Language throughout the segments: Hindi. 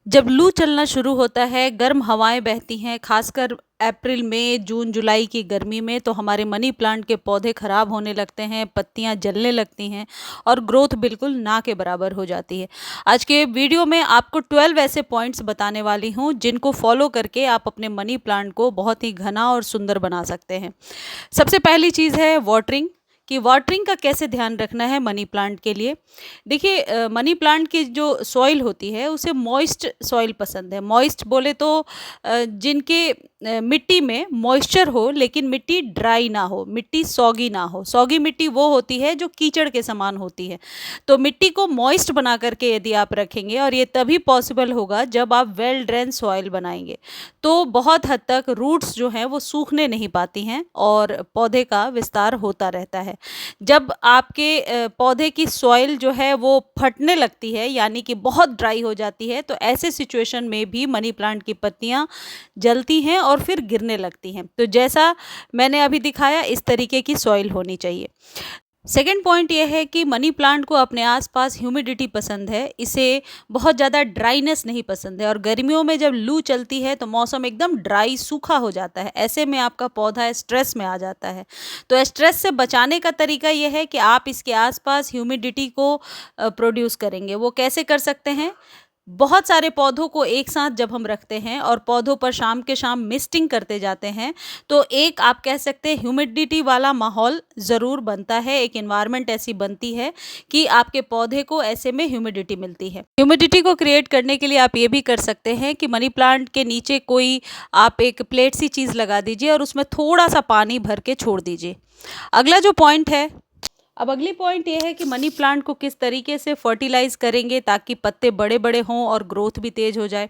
जब लू चलना शुरू होता है, गर्म हवाएं बहती हैं, खासकर अप्रैल, मई, जून, जुलाई की गर्मी में, तो हमारे मनी प्लांट के पौधे खराब होने लगते हैं, पत्तियां जलने लगती हैं और ग्रोथ बिल्कुल ना के बराबर हो जाती है। आज के वीडियो में आपको 12 ऐसे पॉइंट्स बताने वाली हूं जिनको फॉलो करके आप अपने मनी प्लांट को बहुत ही घना और सुंदर बना सकते हैं। सबसे पहली चीज़ है वाटरिंग, कि वाटरिंग का कैसे ध्यान रखना है मनी प्लांट के लिए। देखिए, मनी प्लांट की जो सॉइल होती है उसे मॉइस्ट सॉइल पसंद है। मॉइस्ट बोले तो जिनके मिट्टी में मॉइस्चर हो लेकिन मिट्टी ड्राई ना हो, मिट्टी सॉगी ना हो। सॉगी मिट्टी वो होती है जो कीचड़ के समान होती है। तो मिट्टी को मॉइस्ट बना करके यदि आप रखेंगे, और ये तभी पॉसिबल होगा जब आप वेल ड्रेन सॉइल बनाएंगे, तो बहुत हद तक रूट्स जो हैं वो सूखने नहीं पाती हैं और पौधे का विस्तार होता रहता है। जब आपके पौधे की सॉइल जो है वो फटने लगती है, यानी कि बहुत ड्राई हो जाती है, तो ऐसे सिचुएशन में भी मनी प्लांट की पत्तियां जलती हैं और फिर गिरने लगती हैं। तो जैसा मैंने अभी दिखाया, इस तरीके की सॉइल होनी चाहिए। सेकेंड पॉइंट ये है कि मनी प्लांट को अपने आसपास ह्यूमिडिटी पसंद है, इसे बहुत ज़्यादा ड्राइनेस नहीं पसंद है। और गर्मियों में जब लू चलती है तो मौसम एकदम ड्राई सूखा हो जाता है, ऐसे में आपका पौधा स्ट्रेस में आ जाता है। तो स्ट्रेस से बचाने का तरीका ये है कि आप इसके आसपास ह्यूमिडिटी को प्रोड्यूस करेंगे। वो कैसे कर सकते हैं? बहुत सारे पौधों को एक साथ जब हम रखते हैं और पौधों पर शाम के शाम मिस्टिंग करते जाते हैं, तो एक आप कह सकते हैं ह्यूमिडिटी वाला माहौल ज़रूर बनता है। एक एनवायरनमेंट ऐसी बनती है कि आपके पौधे को ऐसे में ह्यूमिडिटी मिलती है। ह्यूमिडिटी को क्रिएट करने के लिए आप ये भी कर सकते हैं कि मनी प्लांट के नीचे कोई आप एक प्लेट सी चीज़ लगा दीजिए और उसमें थोड़ा सा पानी भर के छोड़ दीजिए। अगला जो पॉइंट है, अब अगली पॉइंट ये है कि मनी प्लांट को किस तरीके से फर्टिलाइज करेंगे ताकि पत्ते बड़े बड़े हों और ग्रोथ भी तेज हो जाए।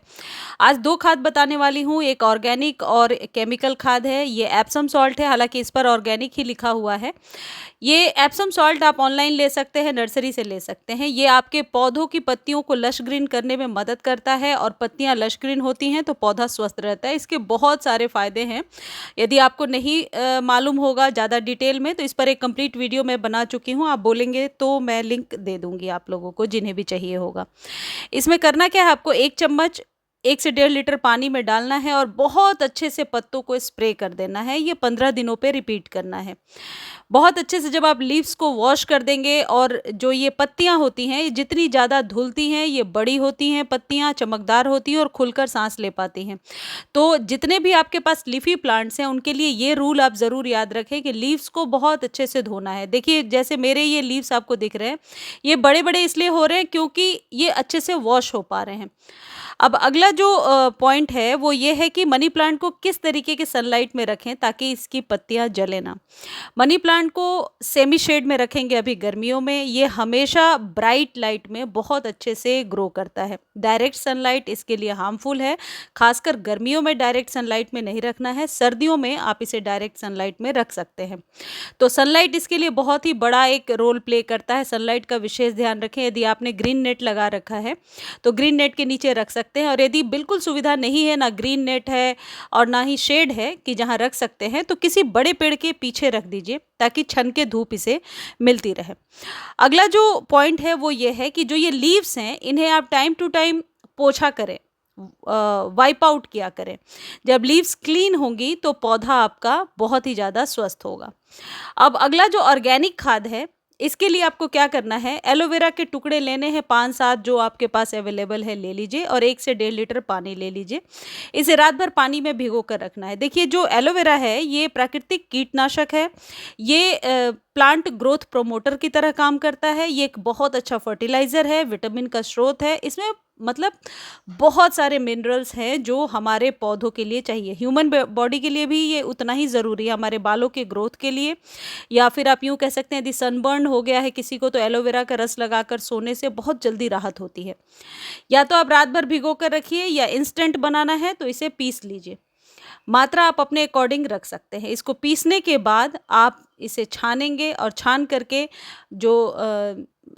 आज दो खाद बताने वाली हूँ, एक ऑर्गेनिक और केमिकल खाद है। ये एप्सम सॉल्ट है, हालांकि इस पर ऑर्गेनिक ही लिखा हुआ है। ये एप्सम सॉल्ट आप ऑनलाइन ले सकते हैं, नर्सरी से ले सकते हैं। ये आपके पौधों की पत्तियों को लश ग्रीन करने में मदद करता है, और पत्तियां लश ग्रीन होती हैं तो पौधा स्वस्थ रहता है। इसके बहुत सारे फायदे हैं। यदि आपको नहीं मालूम होगा ज़्यादा डिटेल में, तो इस पर एक कंप्लीट वीडियो मैं बना चुकी हूँ। आप बोलेंगे तो मैं लिंक दे दूंगी आप लोगों को, जिन्हें भी चाहिए होगा। इसमें करना क्या है, आपको 1 चम्मच 1 से 1.5 लीटर पानी में डालना है और बहुत अच्छे से पत्तों को स्प्रे कर देना है। ये 15 दिनों पे रिपीट करना है। बहुत अच्छे से जब आप लीव्स को वॉश कर देंगे, और जो ये पत्तियां होती हैं, ये जितनी ज़्यादा धुलती हैं, ये बड़ी होती हैं, पत्तियां चमकदार होती हैं और खुलकर सांस ले पाती हैं। तो जितने भी आपके पास लीफी प्लांट्स हैं, उनके लिए ये रूल आप ज़रूर याद रखें कि लीव्स को बहुत अच्छे से धोना है। देखिए, जैसे मेरे ये लीव्स आपको दिख रहे हैं, ये बड़े बड़े इसलिए हो रहे हैं क्योंकि ये अच्छे से वॉश हो पा रहे हैं। अब अगला जो पॉइंट है वो ये है कि मनी प्लांट को किस तरीके के सनलाइट में रखें ताकि इसकी पत्तियां जले ना। मनी प्लांट को सेमी शेड में रखेंगे अभी गर्मियों में, ये हमेशा ब्राइट लाइट में बहुत अच्छे से ग्रो करता है। डायरेक्ट सनलाइट इसके लिए हार्मफुल है, खासकर गर्मियों में डायरेक्ट सनलाइट में नहीं रखना है। सर्दियों में आप इसे डायरेक्ट सनलाइट में रख सकते हैं। तो सनलाइट इसके लिए बहुत ही बड़ा एक रोल प्ले करता है। सनलाइट का विशेष ध्यान रखें। यदि आपने ग्रीन नेट लगा रखा है तो ग्रीन नेट के नीचे रख सकते हैं, और यदि बिल्कुल सुविधा नहीं है, ना ग्रीन नेट है और ना ही शेड है कि जहां रख सकते हैं, तो किसी बड़े पेड़ के पीछे रख दीजिए ताकि छन के धूप इसे मिलती रहे। अगला जो पॉइंट है वो ये है कि जो ये लीव्स हैं, इन्हें आप टाइम टू टाइम पोछा करें, वाइप आउट किया करें। जब लीव्स क्लीन होंगी तो पौधा आपका बहुत ही ज़्यादा स्वस्थ होगा। अब अगला जो ऑर्गेनिक खाद है, इसके लिए आपको क्या करना है, एलोवेरा के टुकड़े लेने हैं 5-7, जो आपके पास अवेलेबल है ले लीजिए, और 1 से 1.5 लीटर पानी ले लीजिए। इसे रात भर पानी में भिगो कर रखना है। देखिए, जो एलोवेरा है ये प्राकृतिक कीटनाशक है। ये प्लांट ग्रोथ प्रोमोटर की तरह काम करता है। ये एक बहुत अच्छा फर्टिलाइजर है, विटामिन का स्रोत है। इसमें मतलब बहुत सारे मिनरल्स हैं जो हमारे पौधों के लिए चाहिए। ह्यूमन बॉडी के लिए भी ये उतना ही ज़रूरी है, हमारे बालों के ग्रोथ के लिए। या फिर आप यूँ कह सकते हैं, यदि सनबर्न हो गया है किसी को, तो एलोवेरा का रस लगाकर सोने से बहुत जल्दी राहत होती है। या तो आप रात भर भिगो कर रखिए, या इंस्टेंट बनाना है तो इसे पीस लीजिए। मात्रा आप अपने अकॉर्डिंग रख सकते हैं। इसको पीसने के बाद आप इसे छानेंगे, और छान करके जो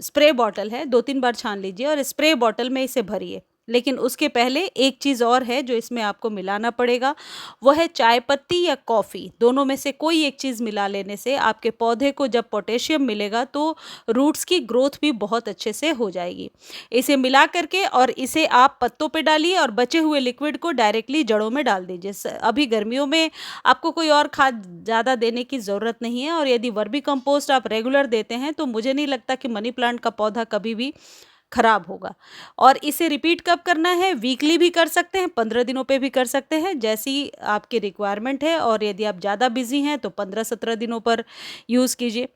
स्प्रे बॉटल है, 2-3 बार छान लीजिए और स्प्रे बॉटल में इसे भरिए। लेकिन उसके पहले एक चीज़ और है जो इसमें आपको मिलाना पड़ेगा, वो है चाय पत्ती या कॉफ़ी। दोनों में से कोई एक चीज़ मिला लेने से आपके पौधे को जब पोटेशियम मिलेगा तो रूट्स की ग्रोथ भी बहुत अच्छे से हो जाएगी। इसे मिला करके और इसे आप पत्तों पे डालिए और बचे हुए लिक्विड को डायरेक्टली जड़ों में डाल दीजिए। अभी गर्मियों में आपको कोई और खाद ज़्यादा देने की ज़रूरत नहीं है, और यदि वर्मी कंपोस्ट आप रेगुलर देते हैं तो मुझे नहीं लगता कि मनी प्लांट का पौधा कभी भी खराब होगा। और इसे रिपीट कब करना है? वीकली भी कर सकते हैं, 15 दिनों पे भी कर सकते हैं, जैसी आपकी रिक्वायरमेंट है। और यदि आप ज़्यादा बिजी हैं तो 15-17 दिनों पर यूज़ कीजिए।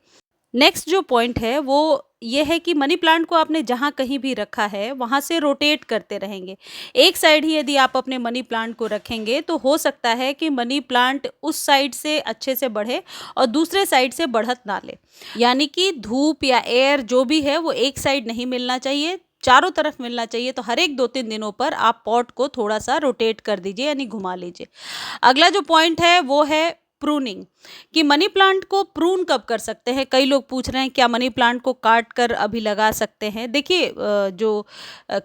नेक्स्ट जो पॉइंट है वो ये है कि मनी प्लांट को आपने जहाँ कहीं भी रखा है वहाँ से रोटेट करते रहेंगे। एक साइड ही यदि आप अपने मनी प्लांट को रखेंगे तो हो सकता है कि मनी प्लांट उस साइड से अच्छे से बढ़े और दूसरे साइड से बढ़त ना ले। यानी कि धूप या एयर जो भी है वो एक साइड नहीं मिलना चाहिए, चारों तरफ मिलना चाहिए। तो हर एक 2-3 दिनों पर आप पॉट को थोड़ा सा रोटेट कर दीजिए, यानी घुमा लीजिए। अगला जो पॉइंट है वो है प्रूनिंग, कि मनी प्लांट को प्रून कब कर सकते हैं। कई लोग पूछ रहे हैं क्या मनी प्लांट को काट कर अभी लगा सकते हैं। देखिए, जो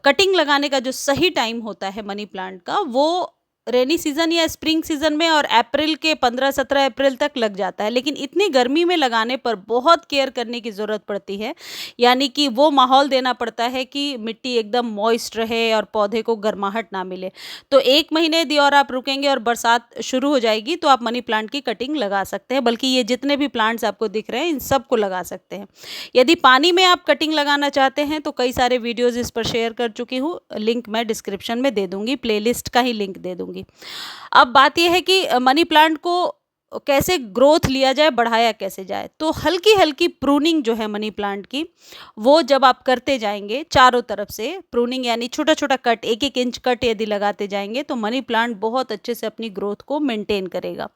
कटिंग लगाने का जो सही टाइम होता है मनी प्लांट का, वो रेनी सीजन या स्प्रिंग सीजन में और अप्रैल के 15-17 अप्रैल तक लग जाता है। लेकिन इतनी गर्मी में लगाने पर बहुत केयर करने की ज़रूरत पड़ती है, यानी कि वो माहौल देना पड़ता है कि मिट्टी एकदम मॉइस्ट रहे और पौधे को गर्माहट ना मिले। तो 1 महीने यदि और आप रुकेंगे और बरसात शुरू हो जाएगी तो आप मनी प्लांट की कटिंग लगा सकते हैं। बल्कि ये जितने भी प्लांट्स आपको दिख रहे हैं इन सब को लगा सकते हैं। यदि पानी में आप कटिंग लगाना चाहते हैं तो कई सारे वीडियोज़ इस पर शेयर कर चुकी हूँ, लिंक मैं डिस्क्रिप्शन में दे दूँगी, प्लेलिस्ट का ही लिंक दे दूँगी। अब बात यह है कि मनी प्लांट को कैसे ग्रोथ लिया जाए, बढ़ाया कैसे जाए। तो हल्की हल्की प्रूनिंग जो है मनी प्लांट की, वो जब आप करते जाएंगे चारों तरफ से प्रूनिंग, यानी छोटा छोटा कट, 1-1 इंच कट यदि लगाते जाएंगे तो मनी प्लांट बहुत अच्छे से अपनी ग्रोथ को मेंटेन करेगा।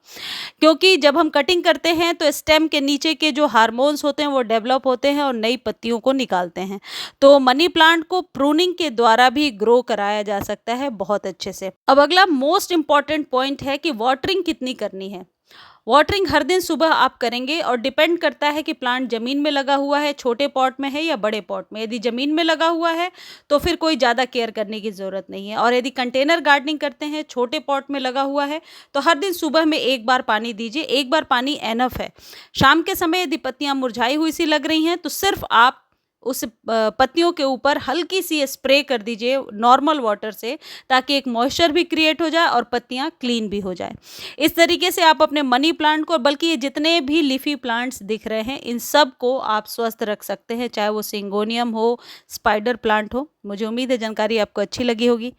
क्योंकि जब हम कटिंग करते हैं तो स्टेम के नीचे के जो हार्मोन्स होते हैं वो डेवलप होते हैं और नई पत्तियों को निकालते हैं। तो मनी प्लांट को प्रूनिंग के द्वारा भी ग्रो कराया जा सकता है बहुत अच्छे से। अब अगला मोस्ट इंपॉर्टेंट पॉइंट है कि वाटरिंग कितनी करनी है। वाटरिंग हर दिन सुबह आप करेंगे और डिपेंड करता है कि प्लांट ज़मीन में लगा हुआ है, छोटे पॉट में है या बड़े पॉट में। यदि ज़मीन में लगा हुआ है तो फिर कोई ज़्यादा केयर करने की ज़रूरत नहीं है, और यदि कंटेनर गार्डनिंग करते हैं, छोटे पॉट में लगा हुआ है, तो हर दिन सुबह में 1 बार पानी दीजिए। 1 बार पानी एनफ है। शाम के समय यदि पत्तियां मुरझाई हुई सी लग रही हैं तो सिर्फ आप उस पत्तियों के ऊपर हल्की सी स्प्रे कर दीजिए नॉर्मल वाटर से, ताकि एक मॉइस्चर भी क्रिएट हो जाए और पत्तियां क्लीन भी हो जाए। इस तरीके से आप अपने मनी प्लांट को, बल्कि ये जितने भी लीफी प्लांट्स दिख रहे हैं, इन सब को आप स्वस्थ रख सकते हैं, चाहे वो सिंगोनियम हो, स्पाइडर प्लांट हो। मुझे उम्मीद है जानकारी आपको अच्छी लगी होगी।